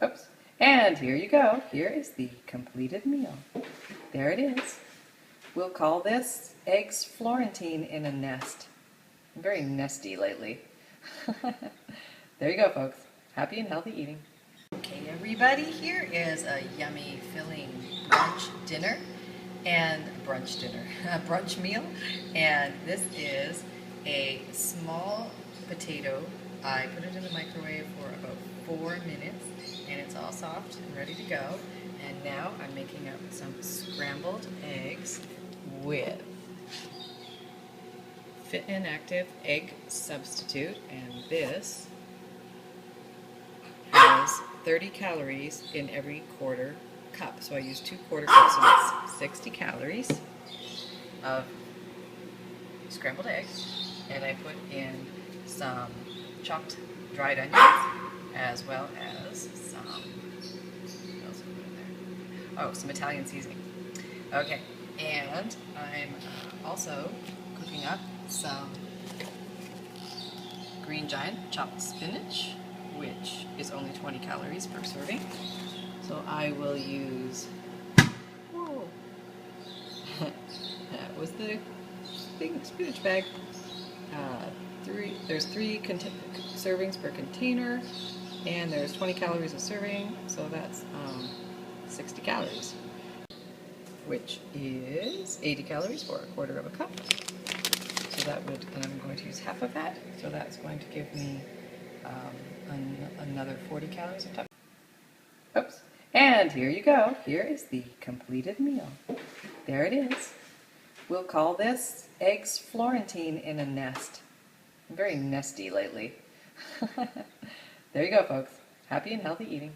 Oops. And here you go. Here is the completed meal. There it is. We'll call this eggs Florentine in a nest. I'm very nesty lately. There you go, folks. Happy and healthy eating. Okay, everybody, here is a yummy, filling brunch dinner and a brunch meal. And this is a small potato. I put it in the microwave for about 4 minutes, and it's all soft and ready to go. And now I'm making up some scrambled eggs with Fit and Active egg substitute, and this has 30 calories in every quarter cup. So I use 2 quarter cups, so that's 60 calories of scrambled eggs. And I put in some chopped dried onions, as well as some, what else did I put in there? Oh, some Italian seasoning. Okay, and I'm also cooking up some Green Giant chopped spinach, which is only 20 calories per serving. So I will use, whoa, that was the big spinach bag. There's 3 servings per container, and there's 20 calories a serving, so that's 60 calories, which is 80 calories for a quarter of a cup. So that would, and I'm going to use half of that, so that's going to give me another 40 calories on top. Oops. And here you go. Here is the completed meal. There it is. We'll call this eggs Florentine in a nest. I'm very nesty lately. There you go, folks. Happy and healthy eating.